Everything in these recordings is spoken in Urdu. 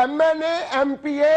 MNA, MPA,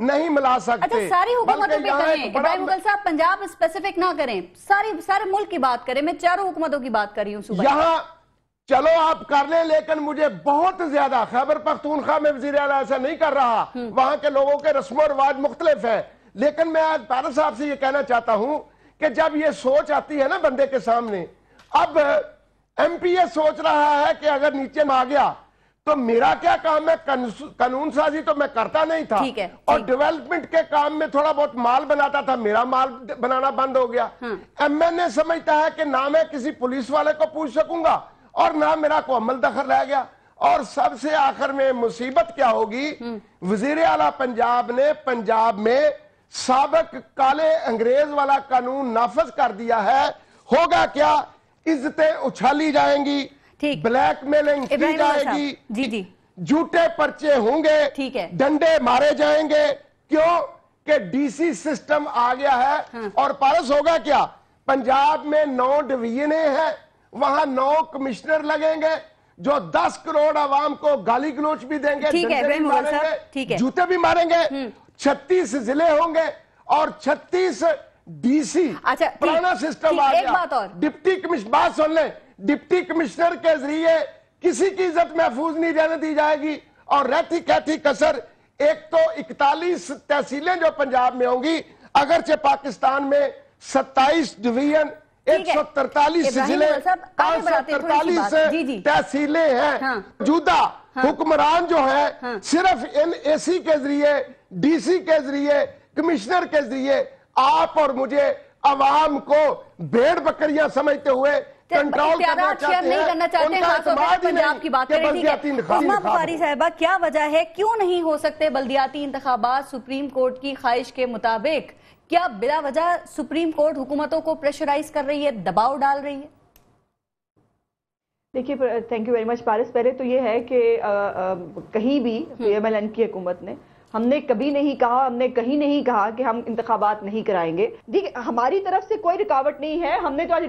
نہیں ملا سکتے. اچھا ساری حکومتوں پہ کریں ابراہیم مغل صاحب, پنجاب اسپیسیفک نہ کریں, سارے ملک کی بات کریں. میں چاروں حکومتوں کی بات کر رہی ہوں صبح. یہاں چلو آپ کر لیں, لیکن مجھے بہت زیادہ خیبر پختونخوا میں وزیر اعلیٰ ایسا نہیں کر رہا, وہاں کے لوگوں کے رسم و رواج مختلف ہے. لیکن میں آج پارس صاحب سے یہ کہنا چاہتا ہوں کہ جب یہ سوچ آتی ہے نا بندے کے سامنے, اب ایم پی اے سوچ رہا ہے کہ اگر نیچے میں آ گیا تو میرا کیا کام ہے, قانون سازی تو میں کرتا نہیں تھا, اور ڈیولپمنٹ کے کام میں تھوڑا بہت مال بناتا تھا, میرا مال بنانا بند ہو گیا. ایم این اے سمجھتا ہے کہ نہ میں کسی پولیس والے کو پوچھ سکوں گا اور نہ میرا کو عمل دخل رہ گیا. اور سب سے آخر میں مصیبت کیا ہوگی, وزیر اعلیٰ پنجاب نے پنجاب میں سابق کالے انگریز والا قانون نافذ کر دیا ہے. ہوگا کیا, عزتیں اچھالی جائیں گی, بلیک میلنگ کی جائے گی, جھوٹے پرچے ہوں گے, ڈنڈے مارے جائیں گے. کیوں کہ ڈی سی سسٹم آ گیا ہے. اور پارس ہوگا کیا, پنجاب میں 9 ڈویژنیں ہیں, وہاں 9 کمشنر لگیں گے جو 10 کروڑ عوام کو گالی گلوچ بھی دیں گے, ڈنڈے بھی ماریں گے, جوتے بھی ماریں گے. 36 ضلع ہوں گے اور 36 ڈی سی. پرانا سسٹم آ گیا. ڈپٹی کمشنر, بات سن لیں, ڈپٹی کمشنر کے ذریعے کسی کی عزت محفوظ نہیں رہنے دی جائے گی. اور رہتی کہتی کسر, ایک تو 41 تحصیلیں جو پنجاب میں ہوں گی, اگرچہ پاکستان میں 27 ڈویژن, 143 ضلع, 543 تحصیلیں ہیں. موجودہ حکمران جو ہے صرف ان اے سی کے ذریعے, ڈی سی کے ذریعے, کمشنر کے ذریعے آپ اور مجھے عوام کو بھیڑ بکریاں سمجھتے ہوئے کنٹرول کرنا چاہتے ہیں. ان کا اعتماد ہی نہیں کہ بلدیاتی انتخابات. صاحبہ کیا وجہ ہے, کیوں نہیں ہو سکتے بلدیاتی انتخابات سپریم کورٹ کی خواہش کے مطابق؟ کیا بلا وجہ سپریم کورٹ حکومتوں کو پریشرائز کر رہی ہے, دباؤ ڈال رہی ہے؟ دیکھیے تھینک یو ویری مچ پارس. پہلے تو یہ ہے کہ کہیں بھی ایم ایل این کی حکومت نے, ہم نے کبھی نہیں کہا, ہم نے کہیں نہیں کہا کہ ہم انتخابات نہیں کرائیں گے. دیکھیں ہماری طرف سے کوئی رکاوٹ نہیں ہے. ہم نے تو آج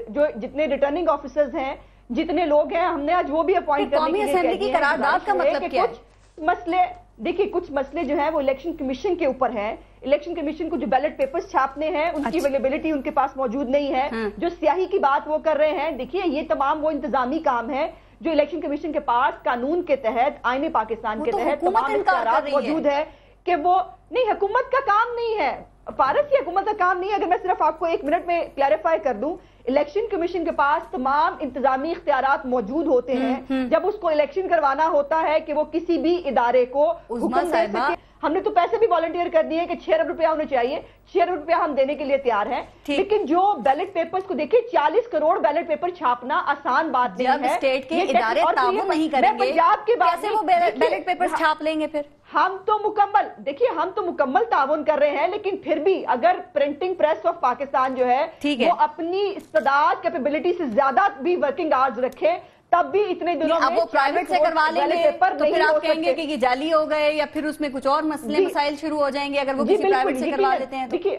جو جتنے ریٹرننگ آفیسرز ہیں, جتنے لوگ ہیں, ہم نے آج وہ بھی اپوائنٹ کرنے کے لیے قومی اسمبلی کی قرارداد کا مطلب کیا ہے؟ کچھ مسئلے, دیکھیے کچھ مسئلے جو ہیں وہ الیکشن کمیشن کے اوپر ہیں. الیکشن کمیشن کو جو بیلٹ پیپرز چھاپنے ہیں ان کی اویلیبلٹی ان کے پاس موجود نہیں ہے. جو سیاہی کی بات وہ کر رہے ہیں, دیکھیے یہ تمام وہ انتظامی کام ہے جو الیکشن کمیشن کے پاس قانون کے تحت, آئین پاکستان کے تحت تمام اختیارات موجود ہے کہ وہ نہیں, حکومت کا کام نہیں ہے پارس, یہ حکومت کا کام نہیں ہے. اگر میں صرف آپ کو 1 منٹ میں کلیریفائی کر دوں, الیکشن کمیشن کے پاس تمام انتظامی اختیارات موجود ہوتے ہیں جب اس کو الیکشن کروانا ہوتا ہے کہ وہ کسی بھی ادارے کو حکم دے سکے. ہم نے تو پیسے بھی والنٹیئر کر دیے کہ 6 ارب روپیہ ہونے چاہیے, 6 ارب روپیہ ہم دینے کے لیے تیار ہیں. لیکن جو بیلٹ پیپرز کو دیکھیں, 40 کروڑ بیلٹ پیپر چھاپنا آسان بات نہیں ہے. جب اسٹیٹ کے ادارے تعاون نہیں کریں گے, کیسے وہ بیلٹ پیپر چھاپ لیں گے پھر؟ ہم تو مکمل, دیکھیے ہم تو مکمل تعاون کر رہے ہیں, لیکن پھر بھی اگر پرنٹنگ پریس آف پاکستان جو ہے وہ اپنی استعداد کیپیبلٹی سے زیادہ بھی ورکنگ آورز رکھے, تب بھی اتنے دنوں میں اب وہ پرائیویٹ سے کروا لیں گے تو پھر آپ کہیں گے کہ یہ جعلی ہو گئے, یا پھر اس میں کچھ اور مسئلے مسائل شروع ہو جائیں گے اگر وہ کسی پرائیویٹ سے کروا لیتے ہیں. دیکھیے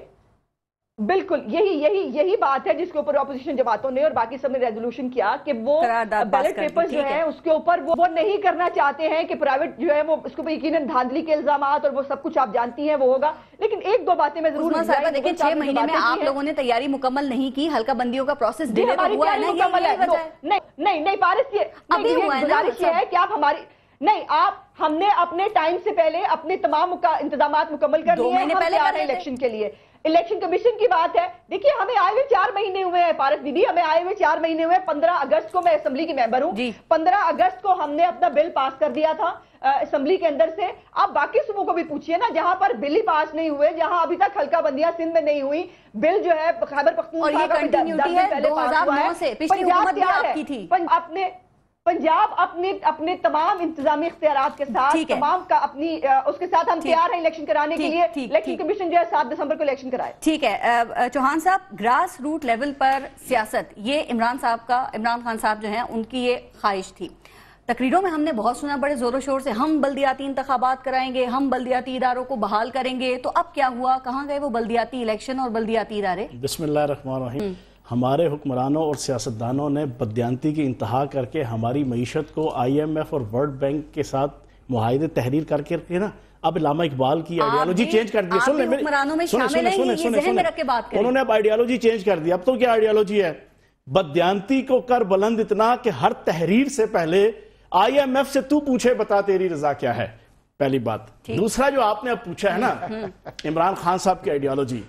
بالکل یہی بات ہے جس کے اوپر اپوزیشن جماعتوں نے اور باقی سب نے ریزولوشن کیا کہ وہ بیلٹ پیپر جو ہے اس کے اوپر وہ نہیں کرنا چاہتے ہیں کہ پرائیویٹ جو ہے وہ اس کو یقیناً دھاندلی کے الزامات اور وہ سب کچھ آپ جانتی ہیں وہ ہوگا. لیکن 1-2 باتیں میں ضرور دیکھیں, 6 مہینے میں آپ لوگوں نے تیاری مکمل نہیں کی, حلقہ بندیوں کا پروسیس ڈیلے تو ہوا ہے نا. نہیں پارس, یہ گزارش یہ ہے کہ آپ ہماری نہیں, ہم نے اپنے ٹائم سے پہلے اپنے تمام انتظامات مکمل کر لیے ہیں. ہم تیار ہیں الیکشن کے لیے. الیکشن کمیشن کی بات ہے, دیکھیے ہمیں آئے ہوئے 4 مہینے ہوئے ہیں پارس بی بی, ہمیں آئے ہوئے 4 مہینے ہوئے. 15 اگست کو میں اسمبلی کی ممبر ہوں, 15 اگست کو ہم نے اپنا بل پاس کر دیا تھا اسمبلی کے اندر سے. آپ باقی صوبوں کو بھی پوچھئے نا جہاں پر بل ہی پاس نہیں ہوئے, جہاں ابھی تک حلقہ بندیاں سندھ میں نہیں ہوئی, بل جو ہے خیبر پختونخوا کا 10 دن پہلے پاس ہوا ہے. پنجاب تیار ہے, پنجاب اپنے تمام انتظامی اختیارات کے ساتھ تمام کا اپنی اس کے ساتھ ہم تیار ہیں الیکشن کرانے کے لیے. الیکشن کمیشن جو ہے 7 دسمبر کو الیکشن کرائے. ٹھیک ہے چوہان صاحب, گراس روٹ لیول پر سیاست, یہ عمران خان صاحب جو ہیں ان کی یہ خواہش تھی. تقریروں میں ہم نے بہت سنا بڑے زور و شور سے, ہم بلدیاتی انتخابات کرائیں گے, ہم بلدیاتی اداروں کو بحال کریں گے. تو اب کیا ہوا, کہاں گئے وہ بلدیاتی الیکشن اور بلدیاتی ادارے؟ بسم اللہ الرحمن الرحیم. ہمارے حکمرانوں اور سیاستدانوں نے بددیانتی کی انتہا کر کے ہماری معیشت کو آئی ایم ایف اور ورلڈ بینک کے ساتھ معاہدے تحریر کر کے نا اب علامہ اقبال کی آئیڈیالوجی چینج کر دی. آپ بھی حکمرانوں میں شامل ہیں, یہ ذہن میں رکھ کے بات کریں. انہوں نے اب آئیڈیالوجی چینج کر دی. اب تو کیا آئیڈیالوجی ہے؟ بدیانتی کو کر بلند اتنا کہ ہر تحریر سے پہلے IMF سے تو پوچھے بتا تیری رضا کیا ہے. پہلی بات. دوسرا جو آپ نے اب پوچھا ہے نا عمران خان صاحب کی آئیڈیالوجی,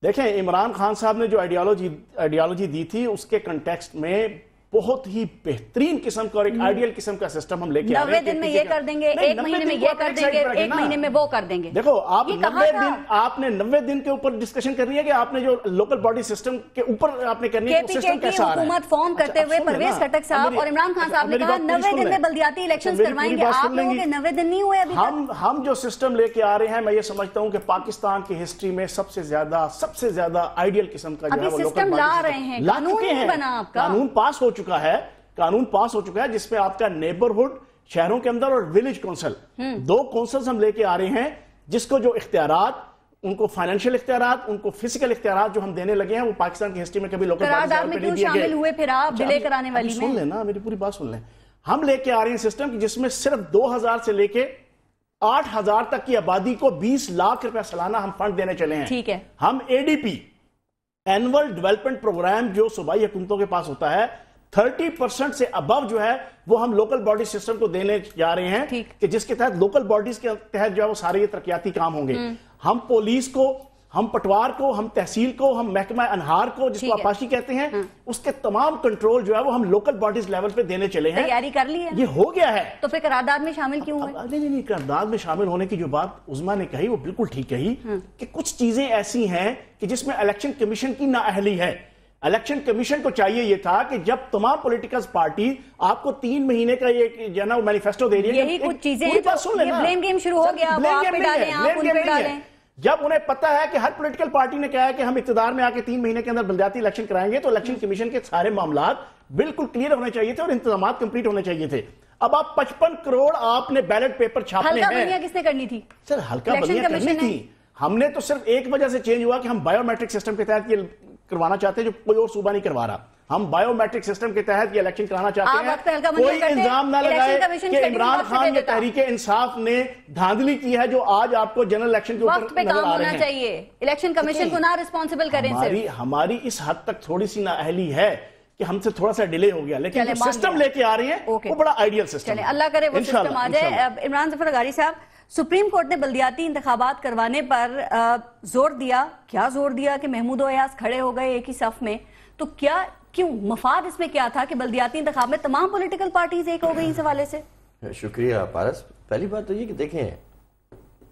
دیکھیں عمران خان صاحب نے جو آئیڈیالوجی دی تھی اس کے کنٹیکسٹ میں بہت ہی بہترین قسم کا اور ایک آئیڈیل قسم کا سسٹم ہم لے کے آ رہے ہیں. 90 دن میں یہ کر دیں گے, 1 مہینے میں یہ کر دیں گے, 1 مہینے میں وہ کر دیں گے. دیکھو آپ 90 دن کے اوپر ڈسکشن کرنی ہے کہ آپ نے جو لوکل باڈی سسٹم کے اوپر آپ نے کرنی ہے وہ سسٹم کیسا آ رہا ہے. حکومت فارم کرتے ہوئے پرویز خٹک صاحب اور عمران خان صاحب نے کہا 90 دن میں بلدیاتی الیکشنز کروائیں گے. آپ لوگوں کے 90 دن نہیں ہوئے ابھی تک. ہم جو سسٹم لے کے آ رہے ہیں میں یہ سمجھتا ہوں کہ پاکستان کی ہسٹری میں سب سے زیادہ آئیڈیل قسم کا جو ہے وہ لوکل سسٹم لا رہے ہیں. قانون نہیں بنا آپ کا. قانون پاس ہو چکا ہے جس میں آپ کا نیبرہڈ شہروں کے اندر اور ویلیج کونسل 2 کونسلز ہم لے کے آ رہے ہیں جس کو جو اختیارات ان کو فائنینشیل اختیارات ان کو فزیکل اختیارات جو ہم دینے لگے ہیں وہ پاکستان کی ہسٹری میں کبھی لوکل قرارداد میں کیوں شامل ہوئے پھر آپ ڈیلے کرانے والی میں؟ سن لینا میری پوری بات سن لیں. ہم لے کے آ رہے ہیں سسٹم جس میں صرف 2000 سے لے کے 8000 تک کی آبادی کو 20 لاکھ روپے سالانہ ہم فنڈ دینے چلے ہیں. ٹھیک ہے. ہم ADP اینول ڈیولپمنٹ پروگرام جو صوبائی حکومتوں کے پاس ہوتا ہے 30% سے ابو جو ہے وہ ہم لوکل باڈی سسٹم کو دینے جا رہے ہیں کہ جس کے تحت لوکل باڈیز کے تحت جو ہے وہ سارے یہ ترقیاتی کام ہوں گے. ہم پولیس کو, ہم پٹوار کو, ہم تحصیل کو, ہم محکمہ انہار کو جس کو آپاشی کہتے ہیں اس کے تمام کنٹرول جو ہے وہ ہم لوکل باڈیز لیول پہ دینے چلے ہیں. تیاری کر لی ہے, یہ ہو گیا ہے. تو پھر قرارداد میں شامل کیوں ہوئے؟ نہیں, قرارداد میں شامل ہونے کی جو بات عظمیٰ نے کہی وہ بالکل ٹھیک کہی کہ کچھ چیزیں ایسی ہیں کہ جس میں الیکشن کمیشن کی نااہلی ہے. الیکشن کمیشن کو چاہیے یہ تھا کہ جب تمام پولیٹیکل پارٹی آپ کو 3 مہینے کا یہ جو ہے نا وہ مینیفیسٹو دے رہی ہے, یہی کچھ چیزیں ہیں جو یہ بلیم گیم شروع ہو گیا, وہ آپ پہ ڈالیں, آپ ان پہ ڈالیں. جب انہیں پتا ہے کہ ہر پولیٹیکل پارٹی نے کہا ہے کہ ہم اقتدار میں آ کے 3 مہینے کے اندر بلدیاتی الیکشن کرائیں گے تو الیکشن کمیشن کے سارے معاملات بالکل کلیئر ہونے چاہیے تھے اور انتظامات کمپلیٹ ہونے چاہیے تھے. اب آپ 55 کروڑ آپ نے بیلٹ پیپر چھاپنے ہیں. ہلکا بنیاں کس نے کرنی تھی؟ سر ہلکا بنیاں کرنی تھی. ہم نے تو صرف ایک وجہ سے چینج ہوا کہ ہم بایو میٹرک سسٹم کے تحت یہ کروانا چاہتے ہیں جو کوئی اور صوبہ نہیں کروا رہا. ہم بایو میٹرک سسٹم کے تحت یہ الیکشن کرانا چاہتے ہیں. کوئی الزام نہ لگائے کہ عمران خان یا تحریک انصاف نے دھاندلی کی ہے جو آج آپ کو جنرل الیکشن کے اوپر نظر آ رہے ہیں. چاہیے الیکشن کمیشن کو نہ رسپانسبل کریں. ہماری اس حد تک تھوڑی سی نااہلی ہے کہ ہم سے تھوڑا سا ڈیلے ہو گیا, لیکن جو سسٹم لے کے آ رہے ہیں وہ بڑا آئیڈیل سسٹم ہے. اللہ کرے وہ سسٹم آ جائے. عمران ظفر غاری صاحب, سپریم کورٹ نے بلدیاتی انتخابات کروانے پر زور دیا, کیا زور دیا کہ محمود و ایاز کھڑے ہو گئے ایک ہی صف میں, تو کیوں مفاد اس میں کیا تھا کہ بلدیاتی انتخاب میں تمام پولیٹیکل پارٹیز ایک ہو گئی اس حوالے سے؟ شکریہ پارس. پہلی بات تو یہ کہ دیکھیں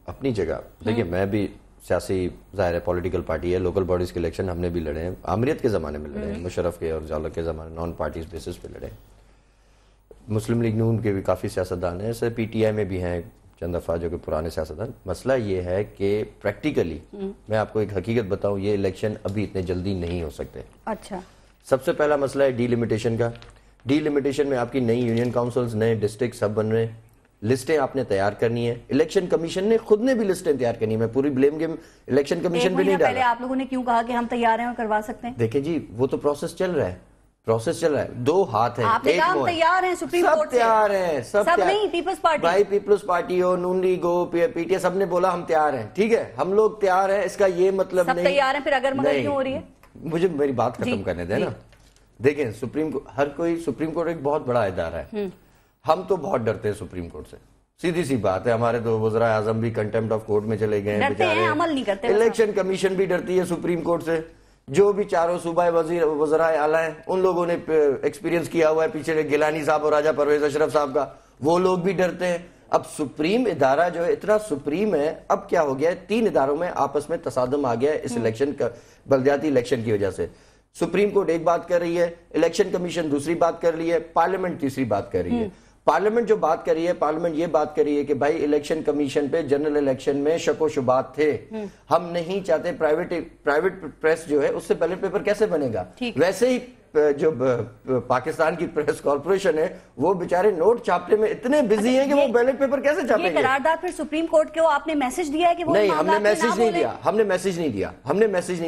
اپنی جگہ, دیکھیں میں بھی سیاسی ظاہر ہے پولیٹیکل پارٹی ہے, لوکل باڈیز کے الیکشن ہم نے بھی لڑے ہیں, آمریت کے زمانے میں لڑے ہیں, مشرف کے اور ضیاء کے زمانے نان پارٹیز بیسس پہ لڑے ہیں. مسلم لیگ نون کے بھی کافی سیاستدان ہیں, پی ٹی آئی میں بھی ہیں چند افراد جو کہ پرانے سیاستدان. مسئلہ یہ ہے کہ پریکٹیکلی میں آپ کو ایک حقیقت بتاؤں, یہ الیکشن ابھی اتنے جلدی نہیں ہو سکتے. اچھا, سب سے پہلا مسئلہ ہے ڈی لیمیٹیشن کا. ڈی لیمیٹیشن میں آپ کی نئی یونین کاؤنسلز, نئے ڈسٹرکٹ سب بن رہے ہیں, لسٹیں آپ نے تیار کرنی ہے. الیکشن کمیشن نے خود نے بھی لسٹیں تیار کرنی ہے. میں پوری بلیم گیم الیکشن کمیشن بھی نہیں ڈالا. پہلے آپ لوگوں نے کیوں کہا کہ ہم تیار ہیں اور کروا سکتے ہیں؟ دیکھیں جی وہ تو پروسیس چل رہا ہے, دو ہاتھ ہیں, آپ نے کہا ہم تیار ہیں, سپریم کورٹ سے سب تیار ہیں, سب نہیں, پیپلز پارٹی, بھائی پیپلز پارٹی ہو, نون لیگ ہو, پی ٹی آئی, سب نے بولا ہم تیار ہیں. ٹھیک ہے, ہم لوگ تیار ہیں, اس کا یہ مطلب نہیں سب تیار ہیں, پھر اگر مگر کیوں ہو رہی ہے؟ مجھے میری بات ختم کرنے دیں نا. دیکھیں سپریم کورٹ ایک بہت بڑا ادارہ ہے. ہم تو بہت ڈرتے ہیں سپریم کورٹ سے, سیدھی سی بات ہے. ہمارے تو وزراء اعظم بھی کنٹیمپٹ آف کورٹ میں چلے گئے ہیں بیچارے. عمل نہیں کرتے. الیکشن کمیشن بھی ڈرتی ہے سپریم کورٹ سے. جو بھی چاروں صوبہ وزراء اعلیٰ ہیں ان لوگوں نے ایکسپیرینس کیا ہوا ہے پیچھے گیلانی صاحب اور راجہ پرویز اشرف صاحب کا, وہ لوگ بھی ڈرتے ہیں. اب سپریم ادارہ جو ہے اتنا سپریم ہے, اب کیا ہو گیا ہے, 3 اداروں میں آپس میں تصادم آ گیا ہے اس الیکشن کا, بلدیاتی الیکشن کی وجہ سے. سپریم کورٹ ایک بات کر رہی ہے, الیکشن کمیشن دوسری بات کر رہی ہے, پارلیمنٹ تیسری بات کر رہی ہے. پارلیمنٹ جو بات کر رہی ہے, پارلیمنٹ یہ بات کر رہی ہے کہ بھائی الیکشن کمیشن پہ جنرل الیکشن میں شک و شبہات تھے, ہم نہیں چاہتے پرائیویٹ پریس جو ہے اس سے بیلٹ پیپر کیسے بنے گا. ویسے ہی جو پاکستان کی پریس کارپوریشن ہے وہ بیچارے نوٹ چھاپنے میں اتنے بزی ہیں کہ وہ بیلٹ پیپر کیسے چھاپیں گے. یہ قرارداد پھر سپریم کورٹ کو آپ نے میسج دیا ہے کہ وہ نہیں, ہم نے میسج نہیں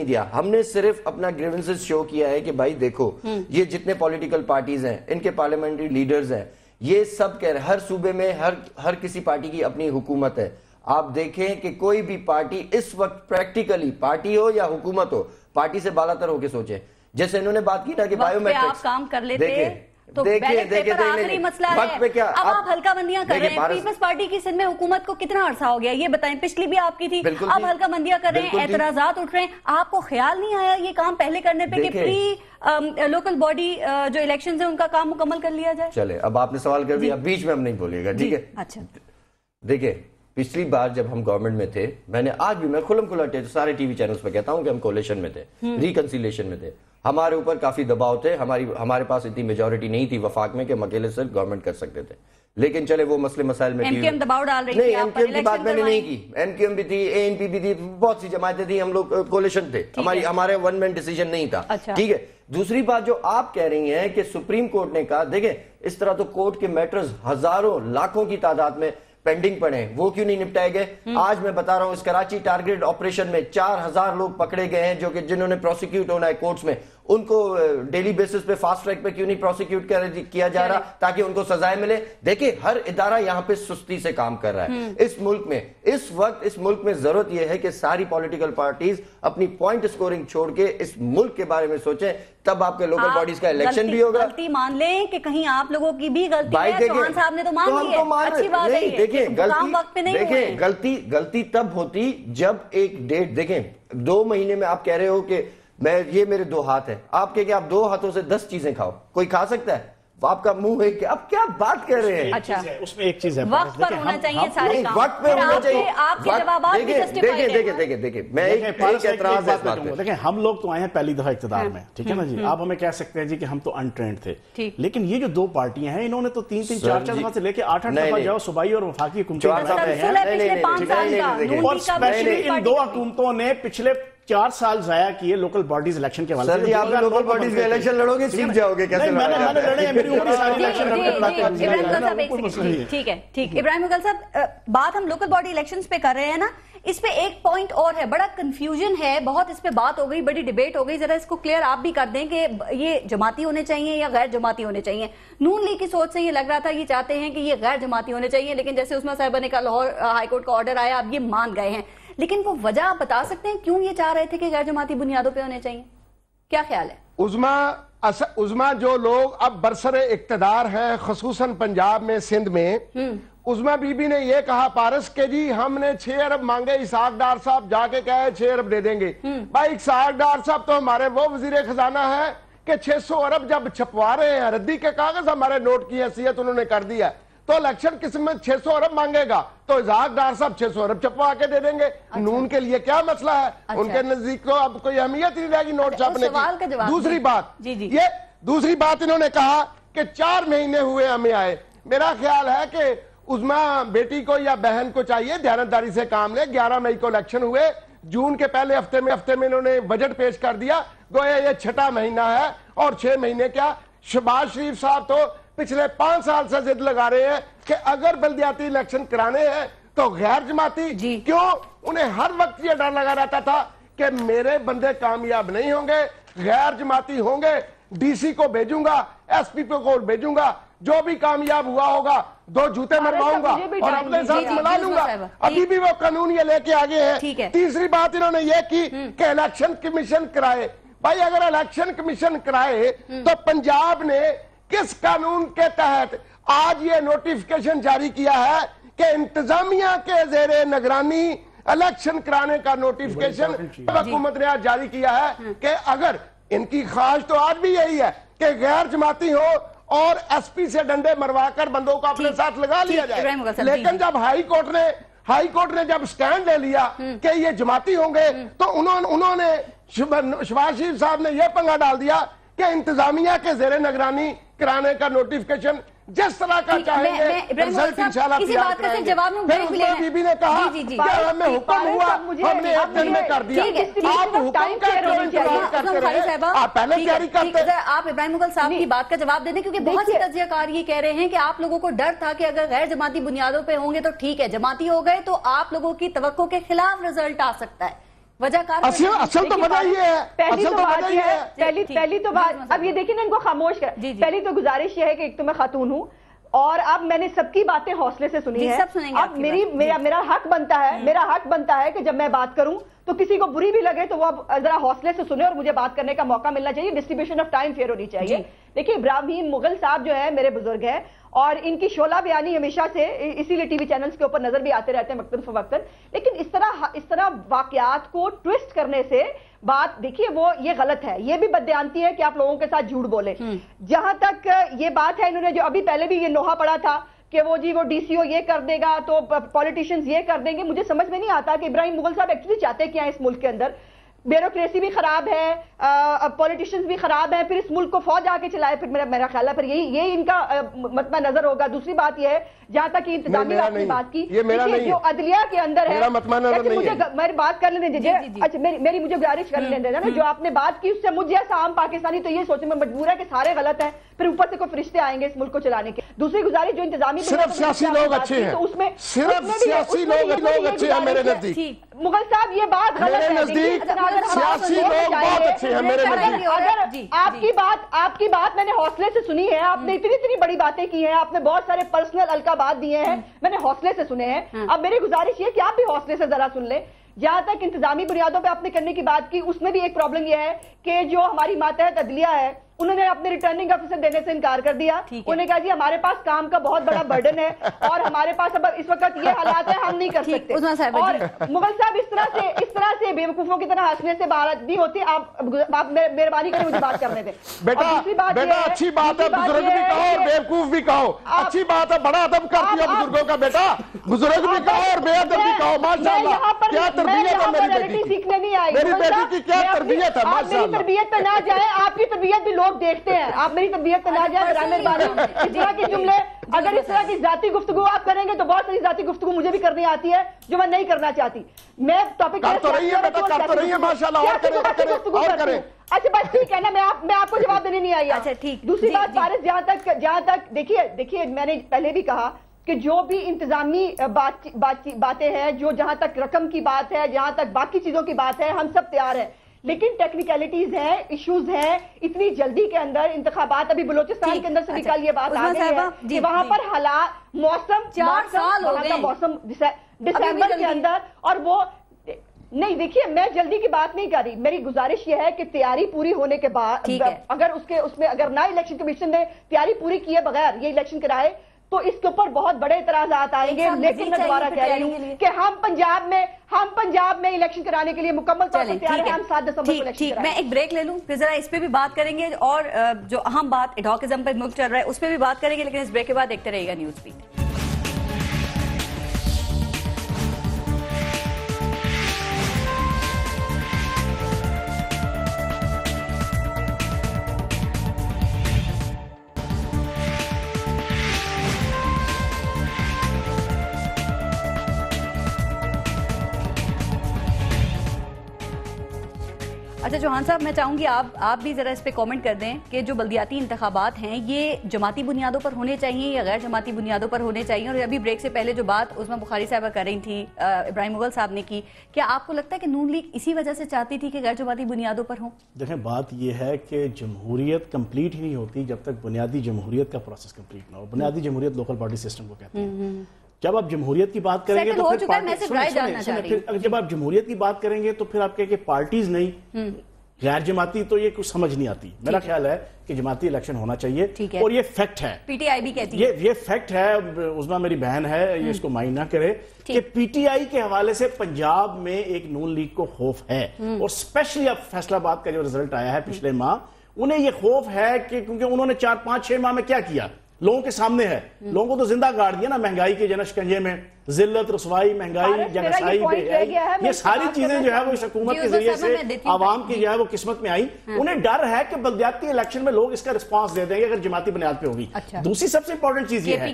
دیا. ہم نے صرف اپنا گریونسز شو کیا ہے کہ بھائی دیکھو یہ جتنے پولیٹیکل پارٹیز ہیں, ان کے پارلیمنٹری لیڈرز ہیں, یہ سب کہہ رہے ہیں ہر صوبے میں ہر کسی پارٹی کی اپنی حکومت ہے, آپ دیکھیں کہ کوئی بھی پارٹی اس وقت پریکٹیکلی پارٹی ہو یا حکومت ہو پارٹی سے بالا تر ہو کے سوچیں. جیسے انہوں نے بات کی نا کہ بایو میٹرکس آپ کام کر لیتے تو بیلٹ پیپر آخری مسئلہ ہے. اب آپ ہلکا بندیاں کر رہے ہیں. پیپلز پارٹی کی سندھ میں حکومت کو کتنا عرصہ ہو گیا یہ بتائیں؟ پچھلی بھی آپ کی تھی, اب ہلکا بندیاں کر رہے ہیں, اعتراضات اٹھ رہے ہیں. آپ کو خیال نہیں آیا یہ کام پہلے کرنے پہ کہ پری لوکل باڈی جو الیکشنز ہیں ان کا کام مکمل کر لیا جائے؟ چلے اب آپ نے سوال کر دیا, بیچ میں ہم نہیں بولیے گا, ٹھیک ہے؟ اچھا دیکھیں پچھلی بار جب ہم گورنمنٹ میں تھے, میں نے آج بھی میں کھلم کھلا سارے ٹی وی چینلز پہ کہتا ہوں کہ ہم کولیشن میں تھے, ریکنسیلیشن میں تھے, ہمارے اوپر کافی دباؤ تھے, ہمارے پاس اتنی میجورٹی نہیں تھی وفاق میں کہ ہم اکیلے سے گورنمنٹ کر سکتے تھے. لیکن چلے وہ مسئلے مسائل میں ایم دباؤ ڈال رہی تھی, نہیں ایم کیو ایم کی بات میں نے نہیں کی, ایم کیو ایم بھی تھی, اے این پی بھی تھی, بہت سی جماعتیں تھیں, ہم لوگ کولیشن تھے, ہمارے ون مین ڈیسیجن نہیں تھا, ٹھیک ہے. دوسری بات جو آپ کہہ رہی ہیں کہ سپریم کورٹ نے کہا, دیکھیں اس طرح تو کورٹ کے میٹرز ہزاروں لاکھوں کی تعداد میں پینڈنگ پڑے ہیں, وہ کیوں نہیں نپٹائے گئے؟ آج میں بتا رہا ہوں اس کراچی ٹارگیٹ آپریشن میں 4000 لوگ پکڑے گئے ہیں جو کہ جنہوں نے پروسیکیوٹ ہونا ہے کورٹس میں, ان کو ڈیلی بیسس پہ فاسٹ ٹریک پہ کیوں نہیں پروسیکیوٹ کیا جا رہا تاکہ ان کو سزائیں ملے؟ دیکھیں ہر ادارہ یہاں پہ سستی سے کام کر رہا ہے اس ملک میں. اس وقت اس ملک میں ضرورت یہ ہے کہ ساری پولیٹیکل پارٹیز اپنی پوائنٹ سکورنگ چھوڑ کے اس ملک کے بارے میں سوچیں, تب آپ کے لوکل باڈیز کا الیکشن بھی ہوگا. غلطی مان لیں کہ کہیں آپ لوگوں کی بھی غلطی ہے, چوہان صاحب نے تو مان لی ہے, اچھی بات ہے. دیکھیں غلطی تب ہوتی جب ایک ڈیٹ, دیکھیں 2 مہینے میں آپ کہہ رہے ہو کہ یہ میرے 2 ہاتھ ہیں, آپ کہ آپ 2 ہاتھوں سے 10 چیزیں کھاؤ, کوئی کھا سکتا ہے؟ آپ کا منہ ہے کہ آپ کیا بات کر رہے ہیں؟ اچھا اس میں ایک چیز ہے, وقت پر ہونا چاہیے سارے کام, وقت پہ ہونا چاہیے. آپ کے جوابات بھی جسٹیفائیڈ ہیں. دیکھیں میں ایک اعتراض ہے اس بات پہ. دیکھیں ہم لوگ تو آئے ہیں پہلی دفعہ اقتدار میں, ٹھیک ہے نا جی, آپ ہمیں کہہ سکتے ہیں جی کہ ہم تو انٹرینڈ تھے, لیکن یہ جو 2 پارٹیاں ہیں انہوں نے تو 3-4 دفعہ سے لے کے 8 دفعہ جاؤ صوبائی اور وفاقی حکومتیں اور اسپیشلی ان 2 حکومتوں نے پچھلے 4 سال ضائع کیے لوکل باڈیز الیکشن کے والے. سر جی آپ لوکل باڈیز کے الیکشن لڑو گے سیکھ جاؤ گے کیسے میں نے لڑے ہیں, میری عمر ساری الیکشن. ٹھیک ہے ابراہیم مغل صاحب, بات ہم لوکل باڈی الیکشنز پہ کر رہے ہیں نا, اس پہ ایک پوائنٹ اور ہے, بڑا کنفیوژن ہے, بہت اس پہ بات ہو گئی, بڑی ڈیبیٹ ہو گئی, ذرا اس کو کلیئر آپ بھی کر دیں کہ یہ جماعتی ہونے چاہیے یا غیر جماعتی ہونے چاہیے. نون لیگ کی سوچ سے یہ لگ رہا تھا یہ چاہتے ہیں کہ یہ غیر جماعتی ہونے چاہیے, لیکن جیسے عثمہ صاحبہ نے کہا لاہور ہائی کورٹ کا آرڈر آیا, اب یہ مان گئے ہیں, لیکن وہ وجہ آپ بتا سکتے ہیں کیوں یہ چاہ رہے تھے کہ غیر جماعتی بنیادوں پہ ہونے چاہیے؟ کیا خیال ہے؟ عظما جو لوگ اب برسر اقتدار ہیں خصوصاً پنجاب میں, سندھ میں, عظما بی بی نے یہ کہا پارس کہ جی ہم نے 6 ارب مانگے, اسحاق ڈار صاحب جا کے کہے 6 ارب دے دیں گے. بھائی اسحاق ڈار صاحب تو ہمارے وہ وزیر خزانہ ہے کہ 600 ارب جب چھپوا رہے ہیں, ردی کے کاغذ ہمارے نوٹ کی حیثیت انہوں نے کر دیا, تو الیکشن قسم میں 600 ارب مانگے گا تو اسحاق ڈار صاحب 600 ارب چھپوا کے دے دیں گے. نون کے لیے کیا مسئلہ ہے؟ ان کے نزدیک تو اب کوئی اہمیت نہیں رہے گی نوٹ چھاپنے کی. دوسری بات انہوں نے کہا کہ 4 مہینے ہوئے ہمیں آئے. میرا خیال ہے کہ عظما بیٹی کو یا بہن کو چاہیے دیانتداری سے کام لے. 11 مئی کو الیکشن ہوئے, جون کے پہلے ہفتے میں انہوں نے بجٹ پیش کر دیا, گویا یہ 6واں مہینہ ہے, اور 6 مہینے کیا. شہباز شریف صاحب تو پچھلے 5 سال سے ضد لگا رہے ہیں کہ اگر بلدیاتی الیکشن کرانے ہیں تو غیر جماعتی. کیوں؟ انہیں ہر وقت یہ ڈر لگا رہتا تھا کہ میرے بندے کامیاب نہیں ہوں گے, غیر جماعتی ہوں گے, ڈی سی کو بھیجوں گا, ایس پی کو بھیجوں گا, جو بھی کامیاب ہوا ہوگا 2 جوتے مرواؤں گا اور اپنے ساتھ ملا لوں گا. ابھی بھی وہ قانون یہ لے کے آگے ہیں. تیسری بات انہوں نے یہ کی کہ الیکشن کمیشن کرائے. بھائی اگر الیکشن کمیشن کرائے تو پنجاب نے کس قانون کے تحت آج یہ نوٹیفکیشن جاری کیا ہے کہ انتظامیہ کے زیر نگرانی الیکشن کرانے کا نوٹیفکیشن حکومت نے آج جاری کیا ہے کہ اگر ان کی خواہش تو آج بھی یہی ہے کہ غیر جماعتی ہو اور ایس پی سے ڈنڈے مروا کر بندوں کو اپنے ساتھ لگا لیا جائے. لیکن جب ہائی کورٹ نے جب سٹینڈ لے لیا کہ یہ جماعتی ہوں گے تو انہوں نے شہباز شریف صاحب نے یہ پنگا ڈال دیا کہ انتظامیہ کے زیر نگرانی کرانے کا نوٹیفکیشن جس طرح کا چاہیں گے رزلٹ انشاءاللہ تیار کریں گے. پھر عثمہ بی بی نے کہا کہ ہمیں حکم ہوا, ہم نے 1 دن میں کر دیا. آپ حکم کا کیوں انتظار کرتے رہے؟ آپ پہلے تیاری کرتے. آپ ابراہیم مغل صاحب کی بات کا جواب دے دیں, کیونکہ بہت سی تجزیہ کار یہ کہہ رہے ہیں کہ آپ لوگوں کو ڈر تھا کہ اگر غیر جماعتی بنیادوں پہ ہوں گے تو ٹھیک ہے, جماعتی ہو گئے تو آپ لوگوں کی توقع کے خلاف رزلٹ آ سکتا ہے. اصل تو بتا یہ ہے, پہلی تو بات اب یہ دیکھیں نا ان کو خاموش کر. پہلی تو گزارش یہ ہے کہ ایک تو میں خاتون ہوں, اور اب میں نے سب کی باتیں حوصلے سے سنی ہے. اب میرا حق بنتا ہے کہ جب میں بات کروں تو کسی کو بری بھی لگے تو وہ ذرا حوصلے سے سنے اور مجھے بات کرنے کا موقع ملنا چاہیے. ڈسٹریبیوشن آف ٹائم فیئر ہونی چاہیے. دیکھیے ابراہیم مغل صاحب جو ہے میرے بزرگ ہیں اور ان کی شعلہ بیانی ہمیشہ سے اسی لیے ٹی وی چینلز کے اوپر نظر بھی آتے رہتے ہیں وقتاً فوقتاً. لیکن اس طرح واقعات کو ٹویسٹ کرنے سے بات دیکھیے وہ یہ غلط ہے. یہ بھی بددیانتی ہے کہ آپ لوگوں کے ساتھ جھوٹ بولیں. جہاں تک یہ بات ہے انہوں نے جو ابھی پہلے بھی یہ نوحہ پڑا تھا کہ وہ جی وہ ڈی سی او یہ کر دے گا تو پولیٹیشنز یہ کر دیں گے. مجھے سمجھ میں نہیں آتا کہ ابراہیم مغل صاحب ایکچولی چاہتے کیا ہے اس ملک کے اندر. بیوروکریسی بھی خراب ہے, پولیٹیشنز بھی خراب ہیں, پھر اس ملک کو فوج آ کے چلائے, پھر میرا خیال ہے پھر یہی ان کا مطمع نظر ہوگا. دوسری بات یہ ہے جہاں تک انتظامی آپ نے بات کی جو عدلیہ کے اندر ہے, میری بات کر لینے دیجیے. اچھا میری مجھے گزارش کر لینے دینا. جو آپ نے بات کی اس سے مجھے ایسا عام پاکستانی تو یہ سوچنے میں مجبور ہے کہ سارے غلط ہیں, پھر اوپر سے کوئی فرشتے آئیں گے اس ملک کو چلانے کے. دوسری گزارش جو انتظامی صرف سیاسی لوگ اچھے ہیں, صرف سیاسی لوگ اچھے ہیں میرے نزدیک. مغل صاحب یہ بات غلط ہے. سیاسی لوگ بہت اچھے ہیں میرے نزدیک. اگر آپ کی بات میں نے حوصلے سے سنی ہے, آپ نے اتنی بڑی باتیں کی ہیں, آپ نے بہت سارے پرسنل القابات دیے ہیں, میں نے حوصلے سے سنے ہیں. اب میری گزارش یہ کہ آپ بھی حوصلے سے ذرا سن لیں. جہاں تک انتظامی بنیادوں پہ آپ نے کرنے کی بات کی اس میں بھی ایک پرابلم یہ ہے کہ جو ہماری ماتحت عدلیہ ہے انہوں نے اپنے ریٹرننگ آفیسر دینے سے انکار کر دیا. انہوں نے کہا جی ہمارے پاس کام کا بہت بڑا برڈن ہے اور ہمارے پاس اب اس وقت یہ حالات ہے, ہم نہیں کر سکتے. اور مغل صاحب اس طرح سے بیوقوفوں کی طرح ہنسنے سے بات نہیں ہوتی. آپ مہربانی کریں مجھے بات کرنے دیں. بیٹا اچھی بات ہے, بزرگ بھی کہو اور بیوقوف بھی کہو. اچھی بات ہے, بڑا ادب کرتی ہے بزرگوں کا. بیٹا بزرگ بھی کہو اور بے ادب بھی کہو. ماشاءاللہ کیا تربیت ہے میری بیٹی کی. سیکھنے نہیں آئی میری بیٹی کی کیا تربیت ہے. میری تربیت پہ نہ جائیں, آپ کی تربیت بھی لوگ دیکھتے ہیں. آپ میری طبیعت پہ نہ جائیں برائے مہربانی. اس طرح کے جملے اگر اس طرح کی ذاتی گفتگو آپ کریں گے تو بہت ساری ذاتی گفتگو مجھے بھی کرنی آتی ہے جو میں نہیں کرنا چاہتی. میں ٹاپک کر تو رہی ہے بیٹا, کر تو رہی ہے ماشاءاللہ. اور کریں. اچھا بس ٹھیک ہے نا, میں آپ کو جواب دینے نہیں آئی. اچھا ٹھیک. دوسری بات فارس, جہاں تک دیکھیے میں نے پہلے بھی کہا کہ جو بھی انتظامی باتیں ہیں, جو جہاں تک رقم کی بات ہے, جہاں تک باقی چیزوں کی بات ہے, ہم سب تیار ہیں. لیکن ٹیکنیکلٹیز ہیں, ایشوز ہیں. اتنی جلدی کے اندر انتخابات, ابھی بلوچستان کے اندر سے نکال یہ بات آ گئی ہے کہ وہاں پر حالات موسم دسمبر کے اندر, اور وہ نہیں. دیکھیے میں جلدی کی بات نہیں کر رہی. میری گزارش یہ ہے کہ تیاری پوری ہونے کے بعد اگر اس میں اگر نہ الیکشن کمیشن نے تیاری پوری کیے بغیر یہ الیکشن کرائے تو اس کے اوپر بہت بڑے اعتراضات آئیں گے. لیکن میں دوبارہ کہہ رہی ہوں کہ ہم پنجاب میں الیکشن کرانے کے لیے مکمل طور پر تیار ہیں. ہم 7 دسمبر کو الیکشن کرائیں. میں ایک بریک لے لوں, پھر ذرا اس پہ بھی بات کریں گے اور جو اہم بات ایڈھاکزم پہ ملک چل رہا ہے اس پہ بھی بات کریں گے. لیکن اس بریک کے بعد دیکھتے رہیے گا نیوز بیٹ. اچھا چوہان صاحب, میں چاہوں گی آپ بھی ذرا اس پہ کامنٹ کر دیں کہ جو بلدیاتی انتخابات ہیں یہ جماعتی بنیادوں پر ہونے چاہیے یا غیر جماعتی بنیادوں پر ہونے چاہیے. اور ابھی بریک سے پہلے جو بات عظمیٰ بخاری صاحبہ کر رہی تھی, ابراہیم مغل صاحب نے کی, کیا آپ کو لگتا ہے کہ نون لیگ اسی وجہ سے چاہتی تھی کہ غیر جماعتی بنیادوں پر ہوں؟ دیکھیں بات یہ ہے کہ جمہوریت کمپلیٹ ہی نہیں ہوتی جب تک بنیادی جمہوریت کا پروسیس کمپلیٹ نہ ہو. بنیادی جمہوریت لوکل پارٹی سسٹم کو کہتے ہیں. جب آپ جمہوریت کی بات کریں گے تو پھر جب آپ جمہوریت کی بات کریں گے تو پھر آپ کہیں کہ پارٹیز نہیں غیر جماعتی, تو یہ کچھ سمجھ نہیں آتی. میرا خیال ہے کہ جماعتی الیکشن ہونا چاہیے اور یہ فیکٹ ہے. پی ٹی آئی بھی کہتی ہے, یہ فیکٹ ہے. عظمیٰ میری بہن ہے, یہ اس کو مائنڈ نہ کرے کہ پی ٹی آئی کے حوالے سے پنجاب میں ایک نون لیگ کو خوف ہے. اور اسپیشلی اب فیصلہ آباد کا جو رزلٹ آیا ہے پچھلے ماہ, انہیں یہ خوف ہے کہ کیونکہ انہوں نے 4-5-6 ماہ میں کیا کیا لوگوں کے سامنے ہے. لوگوں کو تو زندہ گاڑ دیا نا مہنگائی کے شکنجے میں, ذلت, رسوائی, مہنگائی, جنگسائی, یہ ساری چیزیں جو ہے وہ اس حکومت کے ذریعے سے عوام کی جو ہے وہ قسمت میں آئی. انہیں ڈر ہے کہ بلدیاتی الیکشن میں لوگ اس کا رسپانس دے دیں گے اگر جماعتی بنیاد پہ ہوگی. دوسری سب سے امپورٹنٹ چیز یہ ہے,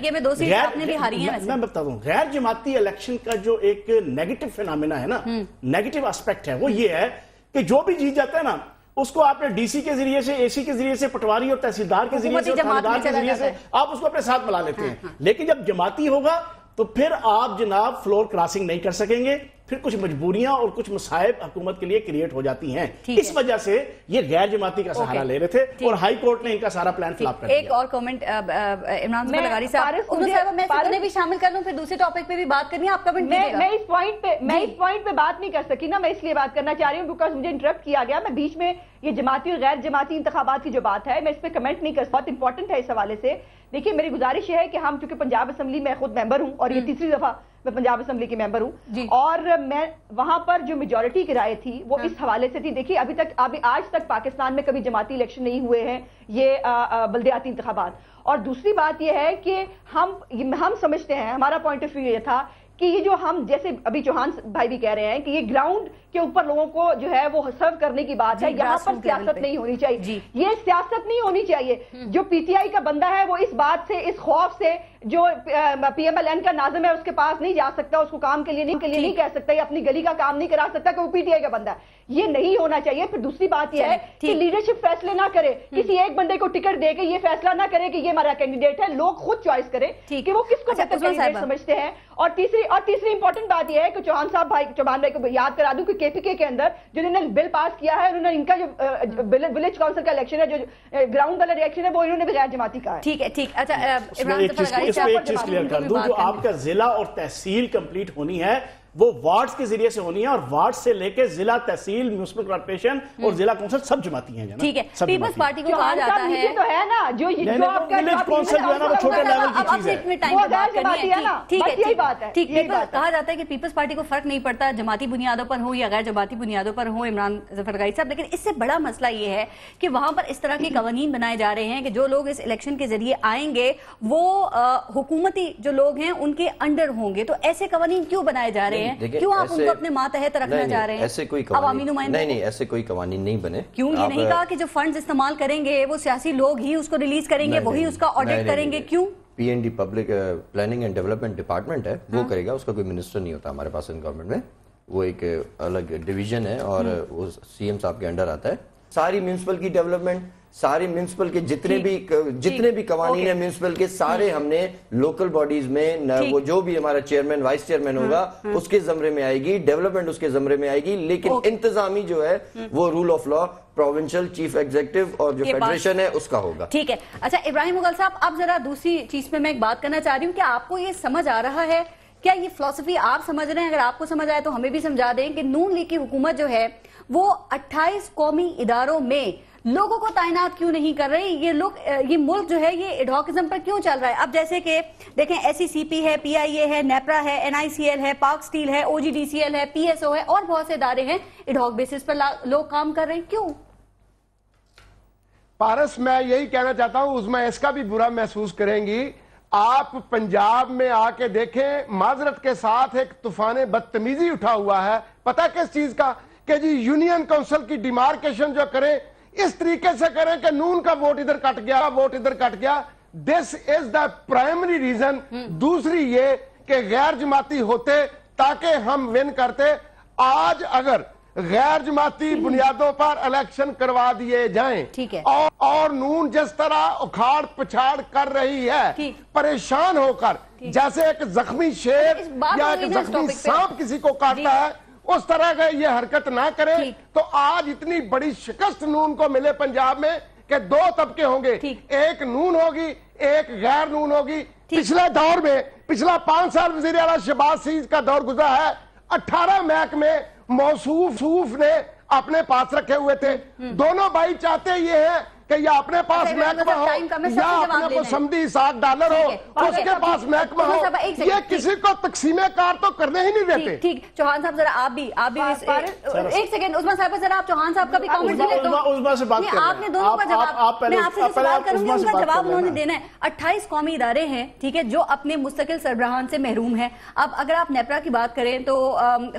میں بتا دوں, غیر جماعتی الیکشن کا جو ایک نیگیٹو فینامنا ہے نا, نیگیٹو اسپیکٹ ہے, وہ یہ ہے کہ جو بھی جیت جاتا ہے نا اس کو آپ نے ڈی سی کے ذریعے سے, اے سی کے ذریعے سے, پٹواری اور تحصیلدار کے ذریعے سے, تھاندار کے ذریعے سے آپ اس کو اپنے ساتھ ملا لیتے ہیں. لیکن جب جماعتی ہوگا تو پھر آپ جناب فلور کراسنگ نہیں کر سکیں گے, پھر کچھ مجبوریاں اور کچھ مصائب حکومت کے لیے کریٹ ہو جاتی ہیں. اس وجہ سے یہ غیر جماعتی کا سہارا لے رہے تھے اور ہائی کورٹ نے ان کا سارا پلان فلاپ کر دیا. ایک اور کامنٹ عمران لغاری صاحب, میں انہیں بھی شامل کر لوں, پھر دوسرے ٹاپک پہ بھی بات کرنی ہے, آپ کمنٹ دیجیے گا. میں اس پوائنٹ پہ بات نہیں کر سکی نا, میں اس لیے بات کرنا چاہ رہی ہوں بیکاز مجھے انٹرپٹ کیا گیا. میں بیچ میں یہ جماعتی اور غیر جماعتی انتخابات کی جو بات ہے میں اس پہ کمنٹ نہیں کر سکتا, بہت امپورٹنٹ ہے اس حوالے سے. دیکھیے میری گزارش یہ ہے کہ ہم چونکہ پنجاب اسمبلی میں خود ممبر ہوں اور یہ تیسری دفعہ میں پنجاب اسمبلی کی ممبر ہوں, اور میں وہاں پر جو میجورٹی کی رائے تھی وہ اس حوالے سے تھی. دیکھیے ابھی آج تک پاکستان میں کبھی جماعتی الیکشن نہیں ہوئے ہیں, یہ بلدیاتی انتخابات. اور دوسری بات یہ ہے کہ ہم سمجھتے ہیں, ہمارا پوائنٹ آف ویو یہ تھا کہ یہ جو ہم جیسے ابھی چوہان بھائی بھی کہہ رہے ہیں کہ یہ گراؤنڈ کے اوپر لوگوں کو جو ہے وہ سرو کرنے کی بات ہے, یہاں پر سیاست نہیں ہونی چاہیے. یہ سیاست نہیں ہونی چاہیے. جو پی ٹی آئی کا بندہ ہے وہ اس بات سے, اس خوف سے, جو پی ایم ایل این کا ناظم ہے اس کے پاس نہیں جا سکتا, اس کو کام کے لیے نہیں کہہ سکتا, یا اپنی گلی کا کام نہیں کرا سکتا کہ وہ پی ٹی آئی کا بندہ ہے. یہ نہیں ہونا چاہیے. پھر دوسری بات یہ ہے کہ لیڈرشپ فیصلے نہ کرے, کسی ایک بندے کو ٹکٹ دے کے یہ فیصلہ نہ کرے کہ یہ ہمارا کینڈیڈیٹ ہے. لوگ خود چوائس کریں کہ وہ کس کو بہتر کینڈیڈیٹ سمجھتے ہیں. اور تیسری امپورٹنٹ بات یہ ہے کہ چوہان بھائی کو یاد کرا دوں کہ کے پی کے کے اندر جنہوں نے بل پاس کیا ہے, انہوں نے ان کا جو ولیج کاؤنسل کا الیکشن ہے, جو گراؤنڈ والا الیکشن ہے, وہ انہوں نے بھی غیر جماعتی کہا ہے. ٹھیک ہے, ٹھیک. اچھا ایک چیز کلیئر کر دوں, جو آپ کا ضلع اور تحصیل کمپلیٹ ہونی ہے وہ وارڈز کے ذریعے سے ہونی ہے, اور وارڈ سے لے کے ضلع, تحصیل, میونسپل کارپوریشن اور ضلع کونسل سب جماعتی ہیں. ٹھیک ہے, پیپلز پارٹی کو کہا جاتا ہے تو ہے نا جو آپ کا ولیج کونسل جو ہے نا وہ چھوٹے لیول کی چیز ہے, وہ غیر جماعتی ہے نا. ٹھیک ہے, یہی بات ہے. ٹھیک. کہا جاتا ہے کہ پیپلز پارٹی کو فرق نہیں پڑتا جماعتی بنیادوں پر ہو یا غیر جماعتی بنیادوں پر ہو, عمران ظفر غائی صاحب, لیکن اس سے بڑا مسئلہ یہ ہے کہ وہاں پر اس طرح کے قوانین بنائے جا رہے ہیں کہ جو لوگ اس الیکشن کے ذریعے آئیں گے وہ حکومتی جو لوگ ہیں ان کے انڈر ہوں گے. تو ایسے قوانین کیوں بنائے جا رہے ہیں, کیوں آپ ان کو اپنے ماتحت رکھنا چاہ رہے ہیں؟ ایسے کوئی عوامی نمائندے نہیں, ایسے کوئی قوانین نہیں بنے. کیوں یہ نہیں کہا کہ جو فنڈز استعمال کریں گے وہ سیاسی لوگ ہی اس کو ریلیز کریں گے, وہی اس کا آڈٹ کریں گے؟ کیوں؟ P N D public planning and development department ہے, وہ کرے گا. اس کا کوئی منسٹر نہیں ہوتا ہمارے پاس ان گورنمنٹ میں, وہ ایک الگ ڈویژن ہے اور وہ سی ایم صاحب کے انڈر آتا ہے. ساری میونسپل کی ڈیولپمنٹ, سارے میونسپل کے جتنے بھی قوانین ہیں میونسپل کے, سارے ہم نے لوکل باڈیز میں, وہ جو بھی ہمارا چیئرمین وائس چیئرمین ہوگا اس کے زمرے میں آئے گی, ڈیولپمنٹ اس کے زمرے میں آئے گی, لیکن انتظامی جو ہے وہ rule of law provincial chief executive اور جو فیڈریشن ہے اس کا ہوگا. ٹھیک ہے. اچھا ابراہیم مغل صاحب, اب ذرا دوسری چیز پہ میں ایک بات کرنا چاہ رہی ہوں کہ آپ کو یہ سمجھ آ رہا ہے, کیا یہ فلسفی آپ سمجھ رہے ہیں؟ اگر آپ کو سمجھ آئے تو ہمیں بھی سمجھا دیں کہ نون لیگ کی حکومت جو ہے وہ 28 قومی اداروں میں لوگوں کو تعینات کیوں نہیں کر رہی. یہ ملک جو ہے یہ ایڈہاکزم پر کیوں چل رہا ہے؟ اب جیسے کہ دیکھیں ایس سی سی پی ہے, پی آئی اے ہے, نیپرا ہے, این آئی سی ایل ہے, پاک سٹیل ہے, او جی ڈی سی ایل ہے, پی ایس او ہے, اور بہت سے ادارے ہیں, ایڈہاک بیسس پر لوگ کام کر رہے ہیں. کیوں پارس؟ میں یہی کہنا چاہتا ہوں, عظمیٰ اس کا بھی برا محسوس کریں گی. آپ پنجاب میں آ کے دیکھیں, معذرت کے ساتھ ایک طوفان بدتمیزی اٹھا ہوا ہے. پتہ کس چیز کا؟ کہ جی یونین کونسل کی ڈیمارکیشن جو کریں اس طریقے سے کریں کہ نون کا ووٹ ادھر کٹ گیا, ووٹ ادھر کٹ گیا. دس از دا پرائمری ریزن. دوسری یہ کہ غیر جماعتی ہوتے تاکہ ہم ون کرتے. آج اگر غیر جماعتی بنیادوں پر الیکشن کروا دیے جائیں اور نون جس طرح اکھاڑ پچھاڑ کر رہی ہے پریشان ہو کر, جیسے ایک زخمی شیر یا ایک زخمی سانپ کسی کو کاٹتا ہے, اس طرح کا یہ حرکت نہ کرے, تو آج اتنی بڑی شکست نون کو ملے پنجاب میں کہ 2 طبقے ہوں گے, ایک نون ہوگی, ایک غیر نون ہوگی. پچھلے دور میں, پچھلا 5 سال وزیر اعلیٰ شہباز شریف کا دور گزرا ہے, 18 محکمے موصوف نے اپنے پاس رکھے ہوئے تھے. دونوں بھائی چاہتے یہ ہیں کہ یا اپنے پاس محکمہ ہو یا اپنے کو سمدھی $7 ہو اس کے پاس محکمہ ہو. یہ کسی کو تقسیم کار تو کرنے ہی نہیں دیتے. ٹھیک. چوہان صاحب ذرا آپ بھی ایک سیکنڈ, عثمان صاحب ذرا آپ چوہان صاحب کا بھی کامنٹ دے لیں. آپ نے دونوں کا جواب, میں آپ سے سوال کروں گی, ان کا جواب انہوں نے دینا ہے. 28 قومی ادارے ہیں, ٹھیک ہے, جو اپنے مستقل سربراہان سے محروم ہیں. اب اگر آپ نیپرا کی بات کریں تو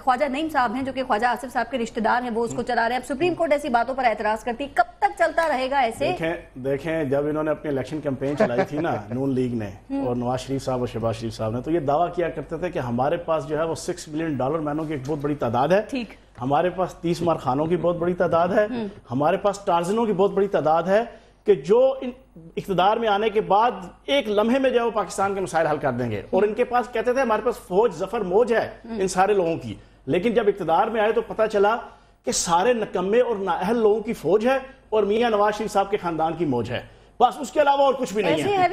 خواجہ نعیم صاحب ہیں جو کہ خواجہ آصف صاحب کے رشتہ دار ہیں, وہ اس کو چلا رہے ہیں. اب سپریم کورٹ ایسی باتوں پر اعتراض کرتی, کب تک چلتا رہے گا ایسے؟ دیکھیں جب انہوں نے اپنی الیکشن کیمپین چلائی تھی نا نون لیگ نے اور نواز شریف صاحب اور شہباز شریف صاحب نے, تو یہ دعویٰ کیا کرتے تھے کہ ہمارے پاس جو ہے وہ $6 بلین مینوں کی ایک بہت بڑی تعداد ہے, ہمارے پاس 30 مارخانوں کی بہت بڑی تعداد ہے, ہمارے پاس ٹارزنوں کی بہت بڑی تعداد ہے, کہ جو اقتدار میں آنے کے بعد ایک لمحے میں جو ہے وہ پاکستان کے مسائل حل کر دیں گے. اور ان کے پاس کہتے تھے ہمارے پاس فوج ظفر موج ہے ان سارے لوگوں کی, لیکن جب اقتدار میں آئے تو پتہ چلا کہ سارے نکمے اور نااہل لوگوں کی فوج ہے اور میاں نواز شریف صاحب کے خاندان کی موج ہے، بس اس کے علاوہ اور کچھ بھی نہیں ہے۔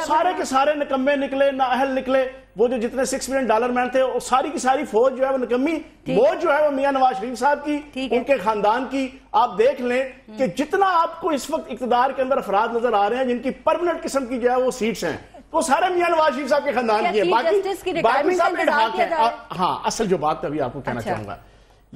سارے کے سارے نکمے نکلے، نااہل نکلے، وہ جو جتنے $6 ملین مین تھے، اور ساری کی ساری فوج جو ہے وہ نکمی، موج جو ہے وہ میاں نواز شریف صاحب کی، ان کے خاندان کی۔ آپ دیکھ لیں کہ جتنا آپ کو اس وقت اقتدار کے اندر افراد نظر آ رہے ہیں جن کی پرمنٹ قسم کی جو ہے وہ سیٹس ہیں، وہ سارے میاں نواز شریف صاحب کے خاندان کی ہیں۔ باقی سب ریٹائرمنٹ ہے۔ ہاں، اصل جو بات ابھی آپ کو کہنا چاہوں گا،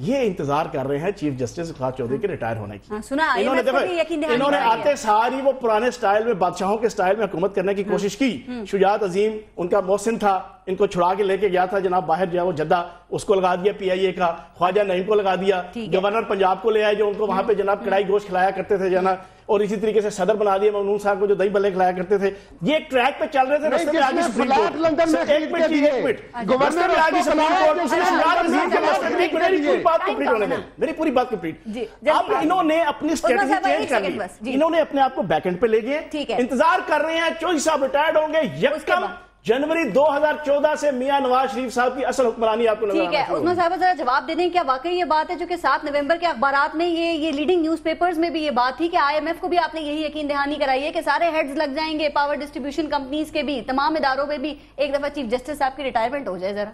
یہ انتظار کر رہے ہیں چیف جسٹس اقبال چودھری کے ریٹائر ہونے کی۔ انہوں نے آتے ساری وہ پرانے سٹائل میں، بادشاہوں کے سٹائل میں حکومت کرنے کی کوشش کی۔ شجاعت عظیم ان کا محسن تھا، ان کو چھڑا کے لے کے گیا تھا جناب باہر جو ہے وہ جدہ، اس کو لگا دیا PIA کا، خواجہ نعیم کو لگا دیا، گورنر پنجاب کو لے آئے جو ان کو وہاں پہ جناب کڑائی گوشت کھلایا کرتے تھے جناب، اور اسی طریقے سے صدر بنا دیا ممنون صاحب کو جو دہی بلے کھلایا کرتے تھے۔ یہ ایک ٹریک پہ چل رہے تھے، رستے میں آگے سپریم کورٹ، ایک منٹ رستے میں آگے سپریم کورٹ، اس نے شجاعت عظیم کے مسئلے، میری پوری بات کمپلیٹ ہونے دیں، میری پوری بات کمپلیٹ۔ اب انہوں نے اپنی اسٹریٹجی چینج کر لی، انہوں نے اپنے آپ کو بیک اینڈ پہ لے گئے، انتظار کر رہے ہیں چودھری صاحب ریٹائرڈ ہوں گے، یکم جنوری 2014 سے میاں نواز شریف صاحب کی اصل حکمرانی آپ کو نظر آنا شروع ہوگی۔ ٹھیک ہے، عثمان صاحب ذرا جواب دے دیں، کیا واقعی یہ بات ہے جو کہ 7 نومبر کے اخبارات میں یہ لیڈنگ نیوز پیپرز میں بھی یہ بات تھی کہ IMF کو بھی آپ نے یہی یقین دہانی کرائی ہے کہ سارے ہیڈز لگ جائیں گے، پاور ڈسٹریبیوشن کمپنیز کے بھی، تمام اداروں میں بھی ایک دفعہ چیف جسٹس صاحب کی ریٹائرمنٹ ہو جائے؟ ذرا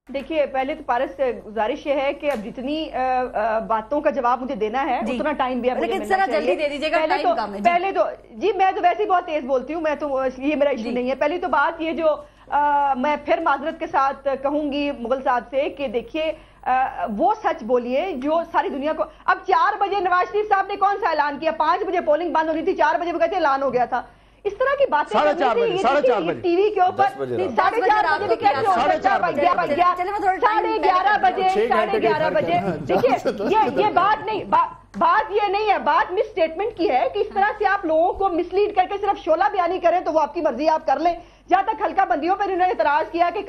دیکھیے، پہلے تو پارس سے گزارش یہ ہے کہ اب جتنی باتوں کا جواب مجھے دینا ہے اتنا ٹائم بھی لیکن ذرا جلدی دے دیجیے گا، ٹائم کم ہے۔ پہلے تو جی میں تو ویسے ہی بہت تیز بولتی ہوں، میں تو یہ میرا ایشو نہیں ہے۔ پہلی تو بات یہ جو میں پھر معذرت کے ساتھ کہوں گی مغل صاحب سے کہ دیکھیے وہ سچ بولیے جو ساری دنیا کو۔ اب 4 بجے نواز شریف صاحب نے کون سا اعلان کیا؟ 5 بجے پولنگ بند ہونی تھی، 4 بجے وہ کہتے اعلان ہو گیا تھا۔ اس طرح کی باتیں ٹی وی کے اوپر 11:30 بجے دیکھیے 11:30 بجے دیکھیے یہ بات نہیں، بات یہ نہیں ہے، بات مس اسٹیٹمنٹ کی ہے کہ اس طرح سے آپ لوگوں کو مس لیڈ کر کے صرف شعلہ بیانی کریں تو وہ آپ کی مرضی آپ کر لیں۔ جہاں تک حلقہ بندیوں پر انہوں نے اعتراض کیا کہ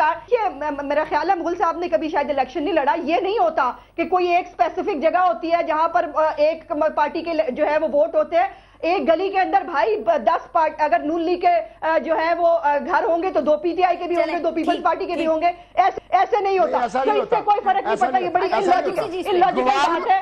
میرا خیال ہے مغل صاحب نے کبھی شاید الیکشن نہیں لڑا، یہ نہیں ہوتا کہ کوئی ایک اسپیسیفک جگہ ہوتی ہے جہاں پر ایک پارٹی کے جو ہے وہ ووٹ ہوتے ہیں، ایک گلی کے اندر بھائی 10 پارٹ اگر نون لیگ کے جو ہے وہ گھر ہوں گے تو 2 PTI کے بھی ہوں گے، 2 پیپلز پارٹی کے بھی ہوں گے، ایسے نہیں ہوتا، تو اس سے کوئی فرق نہیں پڑتا۔ یہ بڑی اللاجیکل بات ہے۔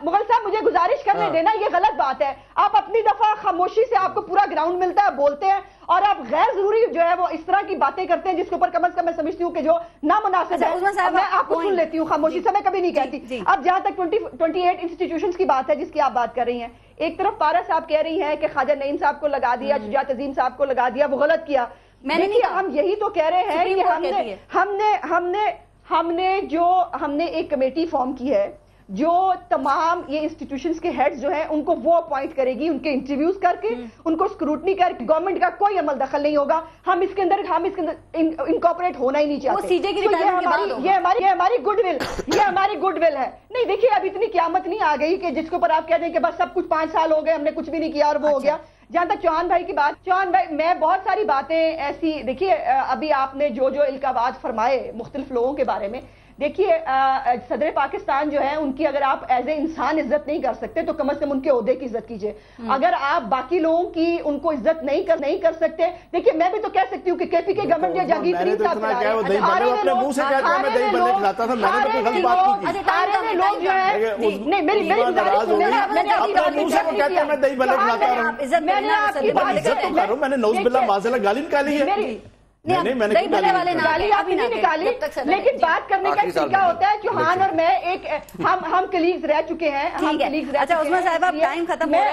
مغل صاحب مجھے گزارش کرنے دینا، یہ غلط بات ہے۔ آپ اپنی دفعہ خاموشی سے آپ کو پورا گراؤنڈ ملتا ہے، بولتے ہیں، اور آپ غیر ضروری جو ہے وہ اس طرح کی باتیں کرتے ہیں جس کے اوپر کم از کم میں سمجھتی ہوں کہ جو نامناسب ہے۔ میں آپ کو سن لیتی ہوں خاموشی سے، میں کبھی نہیں کہتی۔ اب جہاں تک 28 انسٹیٹیوشنز کی بات ہے جس کی آپ بات کر رہی ہیں، ایک طرف پارا صاحب کہہ رہی ہیں کہ خواجہ نعیم صاحب کو لگا دیا، شجاعت عظیم صاحب کو لگا دیا، وہ غلط کیا۔ ہم یہی تو کہہ رہے ہیں کہ ہم نے ایک کمیٹی فارم کی ہے جو تمام یہ انسٹیٹیوشنز کے ہیڈز جو ہیں ان کو وہ اپوائنٹ کرے گی، ان کے انٹرویوز کر کے، ان کو اسکروٹنی کر کے، گورنمنٹ کا کوئی عمل دخل نہیں ہوگا۔ ہم اس کے اندر انکارپوریٹ ہونا ہی نہیں چاہتے۔ یہ ہماری گڈ ول ہے۔ نہیں دیکھیے، اب اتنی قیامت نہیں آ گئی کہ جس کے اوپر آپ کہہ دیں کہ بس سب کچھ 5 سال ہو گئے، ہم نے کچھ بھی نہیں کیا اور وہ ہو گیا۔ جہاں تک چوہان بھائی کی بات، چوہان بھائی میں بہت ساری باتیں ایسی دیکھیے، ابھی آپ نے جو القابات فرمائے مختلف لوگوں کے بارے میں، دیکھیے صدر پاکستان جو ہے ان کی اگر آپ ایز اے انسان عزت نہیں کر سکتے تو کم از کم ان کے عہدے کی عزت کیجئے۔ اگر آپ باقی لوگوں کی ان کو عزت نہیں کر سکتے، دیکھیے میں بھی تو کہہ سکتی ہوں کہ KP کے گورنمنٹ یا جہانگیر ترین صاحب لوگ جو ہے، نہیں میری لیکن بات کرنے کا طریقہ ہوتا ہے۔ چوہان اور میں ہم کلیگز رہ چکے ہیں،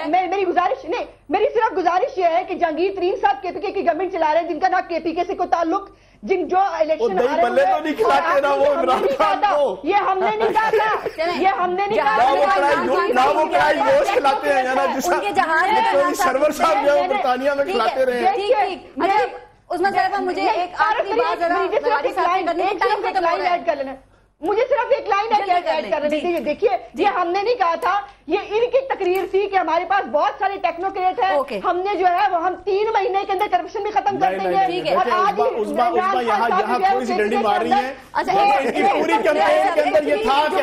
میری گزارش نہیں، میری صرف گزارش یہ ہے کہ جہانگیر ترین صاحب KPK کی گورنمنٹ چلا رہے ہیں جن کا نہ KPK سے کوئی تعلق، جو الیکشن یہ ہم نے نہیں کہا تھا، یہ ہم نے نہیں کہا عثمان صاحبہ مجھے ایک آخری بات مجھے صرف ایک لائن ایڈ کر رہی تھی۔ دیکھیے یہ ہم نے نہیں کہا تھا، یہ ان کی تقریر تھی کہ ہمارے پاس بہت سارے ٹیکنوکریٹ ہیں، ہم نے جو ہے وہ ہم 3 مہینے کے اندر کرپشن بھی ختم کر دیں گے۔ اور آج یہاں تھوڑی سی ڈنڈی مار رہی ہیں، پوری کیمپین کے اندر یہ تھا کہ